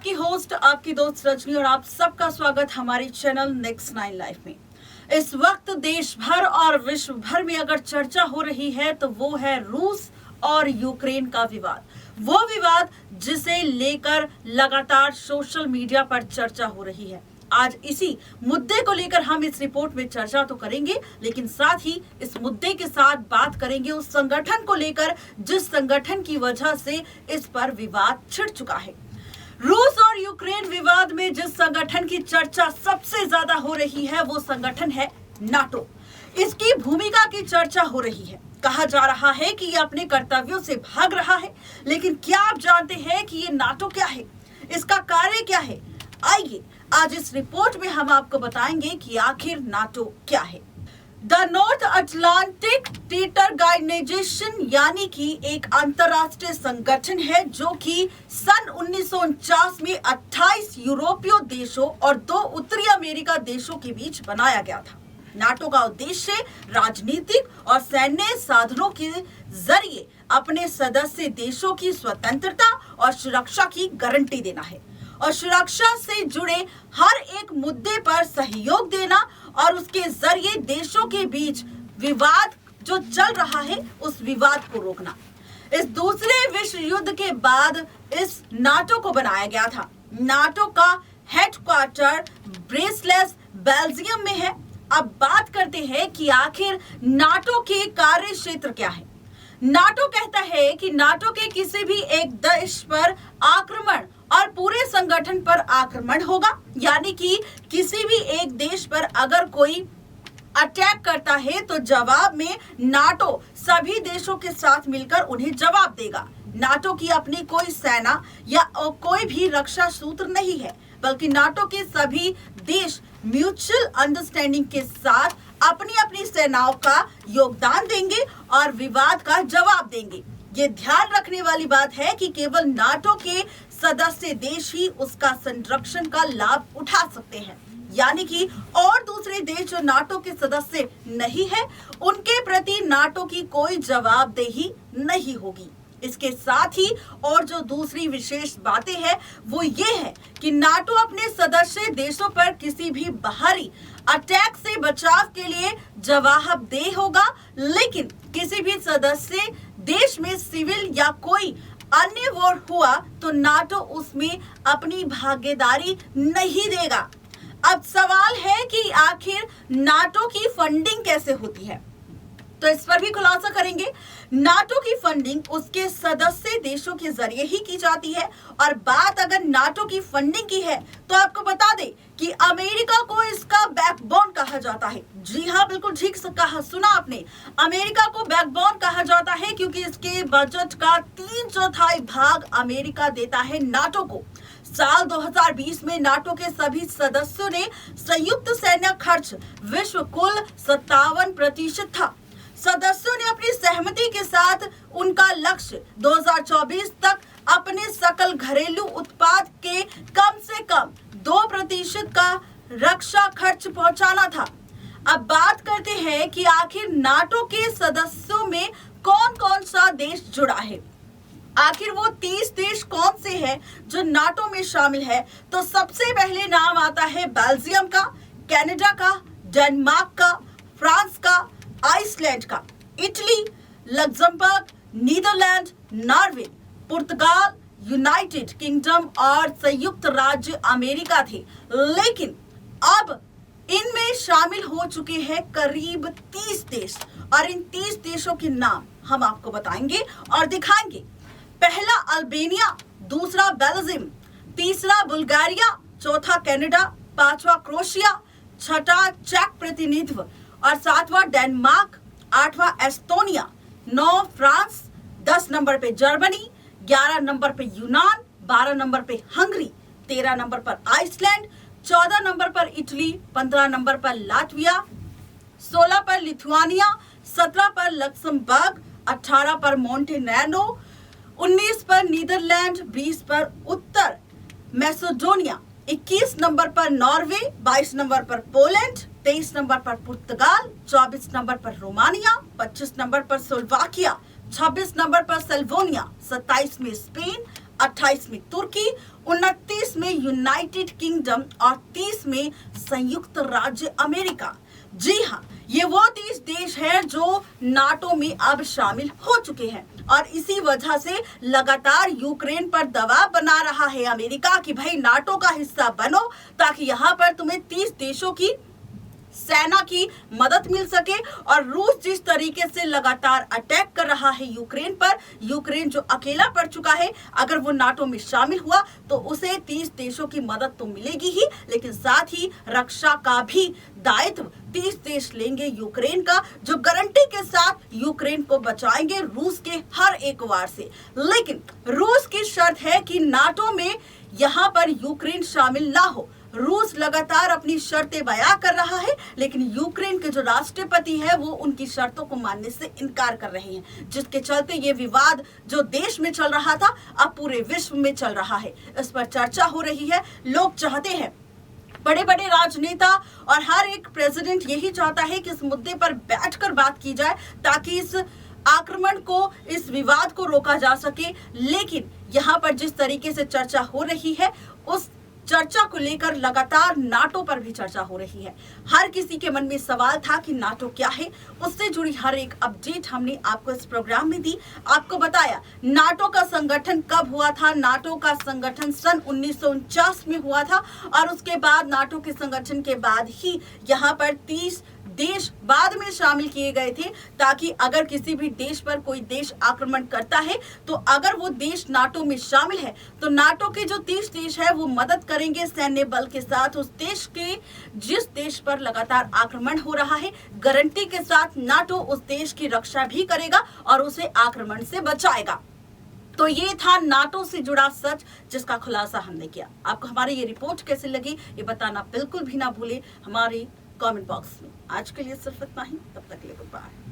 आपकी होस्ट, आपकी दोस्त रजनी और आप सबका स्वागत हमारे चैनल नेक्स्ट 9 लाइफ में। इस वक्त देश भर और विश्व भर में अगर चर्चा हो रही है तो वो है रूस और यूक्रेन का विवाद। वो विवाद जिसे लेकर लगातार सोशल मीडिया पर चर्चा हो रही है। आज इसी मुद्दे को लेकर हम इस रिपोर्ट में चर्चा तो करेंगे, लेकिन साथ ही इस मुद्दे के साथ बात करेंगे उस संगठन को लेकर जिस संगठन की वजह से इस पर विवाद छिड़ चुका है। रूस और यूक्रेन विवाद में जिस संगठन की चर्चा सबसे ज्यादा हो रही है वो संगठन है नाटो। इसकी भूमिका की चर्चा हो रही है। कहा जा रहा है कि ये अपने कर्तव्यों से भाग रहा है, लेकिन क्या आप जानते हैं कि ये नाटो क्या है, इसका कार्य क्या है? आइए आज इस रिपोर्ट में हम आपको बताएंगे कि आखिर नाटो क्या है। The North Atlantic treaty organization यानी कि एक अंतरराष्ट्रीय संगठन है जो कि सन 1949 में 28 यूरोपीय देशों और 2 उत्तरी अमेरिका देशों के बीच बनाया गया था। नाटो का उद्देश्य राजनीतिक और सैन्य साधनों के जरिए अपने सदस्य देशों की स्वतंत्रता और सुरक्षा की गारंटी देना है और सुरक्षा से जुड़े हर एक मुद्दे पर सहयोग देना और उसके जरिए देशों के बीच विवाद जो चल रहा है उस विवाद को रोकना। इस दूसरे विश्व युद्ध के बाद इस नाटो को बनाया गया था। नाटो का हेडक्वार्टर ब्रसेल्स बेल्जियम में है। अब बात करते हैं कि आखिर नाटो के कार्य क्षेत्र क्या है। नाटो कहता है कि नाटो के किसी भी एक देश पर आक्रमण और पूरे संगठन पर आक्रमण होगा, यानी कि किसी भी एक देश पर अगर कोई अटैक करता है तो जवाब में नाटो सभी देशों के साथ मिलकर उन्हें जवाब देगा। नाटो की अपनी कोई सेना या कोई भी रक्षा सूत्र नहीं है, बल्कि नाटो के सभी देश म्यूचुअल अंडरस्टैंडिंग के साथ अपनी अपनी सेनाओं का योगदान देंगे और विवाद का जवाब देंगे। ये ध्यान रखने वाली बात है कि केवल नाटो के सदस्य देश ही उसका संरक्षण का लाभ उठा सकते हैं, यानी कि और दूसरे देश जो नाटो के सदस्य नहीं है उनके प्रति नाटो की कोई जवाबदेही नहीं होगी। इसके साथ ही और जो दूसरी विशेष बातें हैं वो ये है कि नाटो अपने सदस्य देशों पर किसी भी बाहरी अटैक से बचाव के लिए जवाबदेह होगा, लेकिन किसी भी सदस्य देश में सिविल या कोई अन्य वॉर हुआ तो नाटो उसमें अपनी भागीदारी नहीं देगा। अब सवाल है कि आखिर नाटो की फंडिंग कैसे होती है, तो इस पर भी खुलासा करेंगे। नाटो की फंडिंग उसके सदस्य देशों के जरिए ही की जाती है और बात अगर नाटो की फंडिंग की है तो आपको बता दें कि अमेरिका को इसका बैकबोन कहा जाता है। जी हाँ, बिल्कुल ठीक से कहा, सुना आपने, अमेरिका को बैकबोन कहा जाता है क्योंकि इसके बजट का 3/4 भाग अमेरिका देता है नाटो को। साल 2020 में नाटो के सभी सदस्यों ने संयुक्त सैन्य खर्च विश्व कुल 57% था। सदस्यों ने अपनी सहमति के साथ उनका लक्ष्य 2024 तक अपने सकल घरेलू उत्पाद के कम से कम 2% का रक्षा खर्च पहुंचाना था। अब बात करते हैं कि आखिर नाटो के सदस्यों में कौन कौन सा देश जुड़ा है। आखिर वो 30 देश कौन से हैं जो नाटो में शामिल है, तो सबसे पहले नाम आता है बेल्जियम का, कनाडा का, डेनमार्क का, फ्रांस का, आइसलैंड का, इटली, लग्जमबर्ग, नीदरलैंड, नॉर्वे, पुर्तगाल, यूनाइटेड किंगडम और संयुक्त राज्य अमेरिका थे। लेकिन अब इनमें शामिल हो चुके हैं करीब 30 देश और इन 30 देशों के नाम हम आपको बताएंगे और दिखाएंगे। पहला अल्बानिया, दूसरा बेल्जियम, तीसरा बुल्गारिया, चौथा कनाडा, पांचवा क्रोएशिया, छठा चेक प्रतिनिधित्व और 7वां डेनमार्क, 8वां एस्टोनिया, 9 फ्रांस, 10 नंबर पे जर्मनी, 11 नंबर पे यूनान, 12 नंबर पे हंगरी, 13 नंबर पर आइसलैंड, 14 नंबर पर इटली, 15 नंबर पर लातविया, 16 पर लिथुआनिया, 17 पर लक्समबर्ग, 18 पर मोंटेनेग्रो, 19 पर नीदरलैंड, 20 पर उत्तर मैसेडोनिया, 21 नंबर पर नॉर्वे, 22 नंबर पर पोलैंड, 23 नंबर पर पुर्तगाल, 24 नंबर पर रोमानिया, 25 नंबर पर स्लोवाकिया, 26 नंबर पर स्लोवेनिया, 27 में स्पेन, 28 में तुर्की, 29 में यूनाइटेड किंगडम और 30 में संयुक्त राज्य अमेरिका। जी हाँ, ये वो 30 देश हैं जो नाटो में अब शामिल हो चुके हैं और इसी वजह से लगातार यूक्रेन पर दबाव बना रहा है अमेरिका कि भाई नाटो का हिस्सा बनो, ताकि यहाँ पर तुम्हें 30 देशों की सेना की मदद मिल सके। और रूस जिस तरीके से लगातार अटैक कर रहा है यूक्रेन पर, यूक्रेन जो अकेला पड़ चुका है, अगर वो नाटो में शामिल हुआ तो उसे 30 देशों की मदद तो मिलेगी ही, लेकिन साथ ही रक्षा का भी दायित्व 30 देश लेंगे यूक्रेन का, जो गारंटी के साथ यूक्रेन को बचाएंगे रूस के हर एक वार से। लेकिन रूस की शर्त है कि नाटो में यहाँ पर यूक्रेन शामिल ना हो। रूस लगातार अपनी शर्तें बयां कर रहा है, लेकिन यूक्रेन के जो राष्ट्रपति है वो उनकी शर्तों को मानने से इनकार कर रहे हैं, जिसके चलते ये विवाद जो देश में चल रहा था अब पूरे विश्व में चल रहा है। इस पर चर्चा हो रही है। लोग चाहते हैं, बड़े बड़े राजनेता और हर एक प्रेसिडेंट यही चाहता है कि इस मुद्दे पर बैठकर बात की जाए, ताकि इस आक्रमण को, इस विवाद को रोका जा सके। लेकिन यहाँ पर जिस तरीके से चर्चा हो रही है, उस चर्चा को लेकर लगातार नाटो पर भी चर्चा हो रही है। हर किसी के मन में सवाल था कि नाटो क्या है। उससे जुड़ी हर एक अपडेट हमने आपको इस प्रोग्राम में दी, आपको बताया नाटो का संगठन कब हुआ था। नाटो का संगठन सन 1949 में हुआ था और उसके बाद नाटो के संगठन के बाद ही यहाँ पर 30 देश बाद में शामिल किए गए थे, ताकि अगर किसी भी देश पर कोई देश आक्रमण करता है तो अगर वो देश नाटो में शामिल है तो नाटो के जो 30 देश है वो मदद करेंगे सैन्य बल के साथ उस देश के, जिस देश पर लगातार आक्रमण हो रहा है। गारंटी के साथ नाटो उस देश की रक्षा भी करेगा और उसे आक्रमण से बचाएगा। तो ये था नाटो से जुड़ा सच, जिसका खुलासा हमने किया। आपको हमारी ये रिपोर्ट कैसे लगी ये बताना बिल्कुल भी ना भूले हमारे कमेंट बॉक्स में। आज के लिए सिर्फ इतना ही, तब तक के लिए गुड बाय।